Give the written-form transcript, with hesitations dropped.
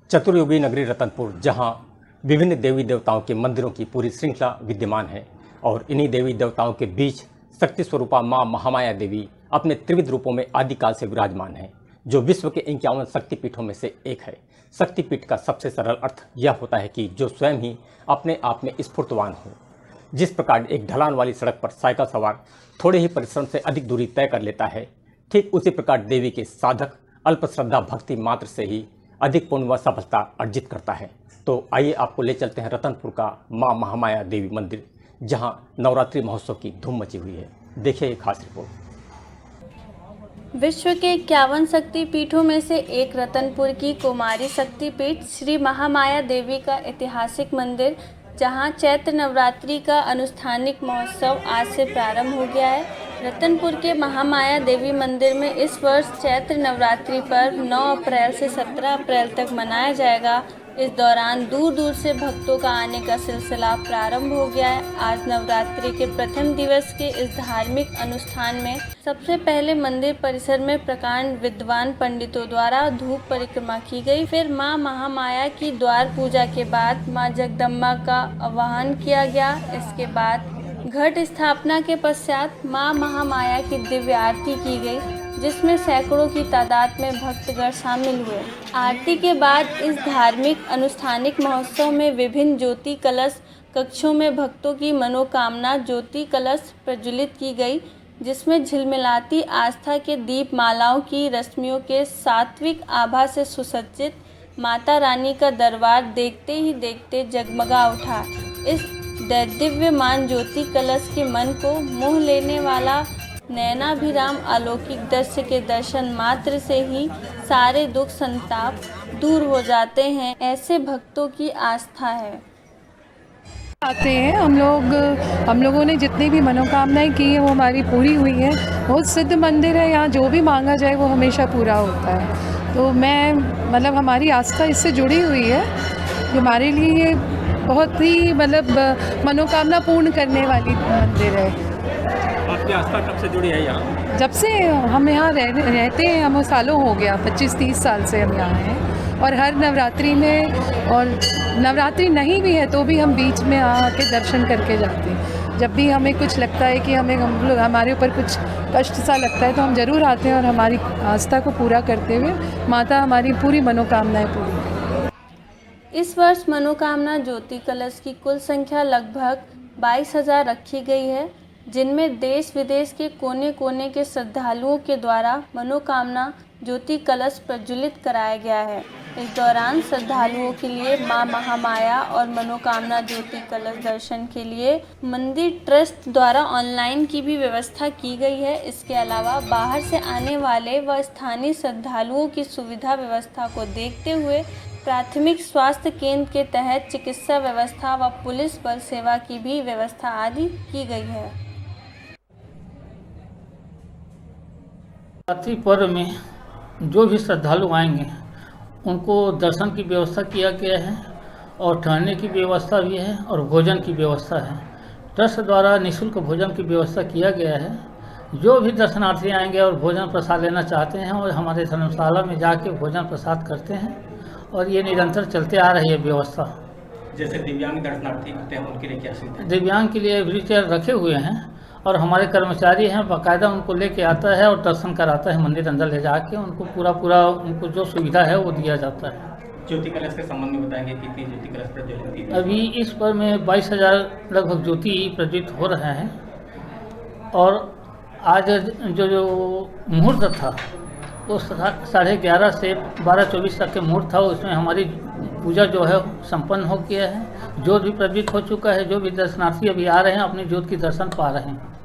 चतुर्युगी नगरी रतनपुर, जहां विभिन्न देवी देवताओं के मंदिरों की पूरी श्रृंखला विद्यमान है और इन्हीं देवी देवताओं के बीच शक्ति स्वरूपा मां महामाया देवी अपने त्रिविध रूपों में आदिकाल से विराजमान है, जो विश्व के 51 शक्तिपीठों में से एक है। शक्तिपीठ का सबसे सरल अर्थ यह होता है कि जो स्वयं ही अपने आप में स्फूर्तवान हो। जिस प्रकार एक ढलान वाली सड़क पर साइकिल सवार थोड़े ही परिश्रम से अधिक दूरी तय कर लेता है, ठीक उसी प्रकार देवी के साधक अल्प श्रद्धा भक्ति मात्र से ही अधिक पूर्ण व सफलता अर्जित करता है। तो आइए आपको ले चलते हैं रतनपुर का मां महामाया देवी मंदिर, जहां नवरात्रि महोत्सव की धूम मची हुई है। देखिए एक खास रिपोर्ट। विश्व के 51 शक्तिपीठों में से एक रतनपुर की कुमारी शक्तिपीठ श्री महामाया देवी का ऐतिहासिक मंदिर, जहां चैत्र नवरात्रि का अनुष्ठानिक महोत्सव आज से प्रारंभ हो गया है। रतनपुर के महामाया देवी मंदिर में इस वर्ष चैत्र नवरात्रि पर्व 9 अप्रैल से 17 अप्रैल तक मनाया जाएगा। इस दौरान दूर दूर से भक्तों का आने का सिलसिला प्रारंभ हो गया है। आज नवरात्रि के प्रथम दिवस के इस धार्मिक अनुष्ठान में सबसे पहले मंदिर परिसर में प्रकांड विद्वान पंडितों द्वारा धूप परिक्रमा की गई। फिर मां महामाया की द्वार पूजा के बाद मां जगदम्बा का आवाहन किया गया। इसके बाद घट स्थापना के पश्चात मां महामाया की दिव्य आरती की गई, जिसमें सैकड़ों की तादाद में भक्तगण शामिल हुए। आरती के बाद इस धार्मिक अनुष्ठानिक महोत्सव में विभिन्न ज्योति कलश कक्षों में भक्तों की मनोकामना ज्योति कलश प्रज्वलित की गई, जिसमें झिलमिलाती आस्था के दीप मालाओं की रश्मियों के सात्विक आभा से सुसज्जित माता रानी का दरबार देखते ही देखते जगमगा उठा। इस दैदिव्यमान ज्योति कलश के मन को मोह लेने वाला नयनाभिराम अलौकिक दृश्य के दर्शन मात्र से ही सारे दुख संताप दूर हो जाते हैं, ऐसे भक्तों की आस्था है। आते हैं हम लोगों ने जितनी भी मनोकामनाएं की है वो हमारी पूरी हुई है। बहुत सिद्ध मंदिर है, यहाँ जो भी मांगा जाए वो हमेशा पूरा होता है। तो मैं हमारी आस्था इससे जुड़ी हुई है। हमारे लिए ये बहुत ही मनोकामना पूर्ण करने वाली मंदिर है। आपकी आस्था कब से जुड़ी है यहाँ? जब से हम यहाँ रहते हैं, हम सालों हो गया, 25-30 साल से हम यहाँ हैं। और हर नवरात्रि में, और नवरात्रि नहीं भी है तो भी हम बीच में आके दर्शन करके जाते हैं। जब भी हमें कुछ लगता है कि हमारे ऊपर कुछ कष्ट सा लगता है तो हम ज़रूर आते हैं और हमारी आस्था को पूरा करते हुए माता हमारी पूरी मनोकामनाएँ पूरी करें। इस वर्ष मनोकामना ज्योति कलश की कुल संख्या लगभग 22,000 रखी गई है, जिनमें देश विदेश के कोने कोने के श्रद्धालुओं के द्वारा मनोकामना ज्योति कलश प्रज्वलित कराया गया है। इस दौरान श्रद्धालुओं के लिए मां महामाया और मनोकामना ज्योति कलश दर्शन के लिए मंदिर ट्रस्ट द्वारा ऑनलाइन की भी व्यवस्था की गई है। इसके अलावा बाहर से आने वाले व स्थानीय श्रद्धालुओं की सुविधा व्यवस्था को देखते हुए प्राथमिक स्वास्थ्य केंद्र के तहत चिकित्सा व्यवस्था व पुलिस बल सेवा की भी व्यवस्था आदि की गई है। नवरात्रि पर्व में जो भी श्रद्धालु आएंगे उनको दर्शन की व्यवस्था किया गया है और ठहरने की व्यवस्था भी है और भोजन की व्यवस्था है। ट्रस्ट द्वारा निःशुल्क भोजन की व्यवस्था किया गया है। जो भी दर्शनार्थी आएंगे और भोजन प्रसाद लेना चाहते हैं और हमारे धर्मशाला में जाके भोजन प्रसाद करते हैं और ये निरंतर चलते आ रही है व्यवस्था। जैसे दिव्यांग दर्शनार्थी होते हैं उनके लिए क्या सुविधा? दिव्यांग के लिए व्हील चेयर रखे हुए हैं और हमारे कर्मचारी हैं, बाकायदा उनको लेके आता है और दर्शन कराता है। मंदिर अंदर ले जाके उनको पूरा उनको जो सुविधा है वो दिया जाता है। ज्योति कलश के संबंध में बताएंगे कितनी ज्योति कलश प्रज्वलित की? अभी इस पर में 22,000 लगभग ज्योति प्रज्वलित हो रहे हैं। और आज जो मुहूर्त था वो 11:30 से 12:24 तक के मुहूर्त था। उसमें हमारी पूजा जो है संपन्न हो गया है। ज्योत भी प्रज्वलित हो चुका है। जो भी दर्शनार्थी अभी आ रहे हैं अपनी ज्योत की दर्शन पा रहे हैं।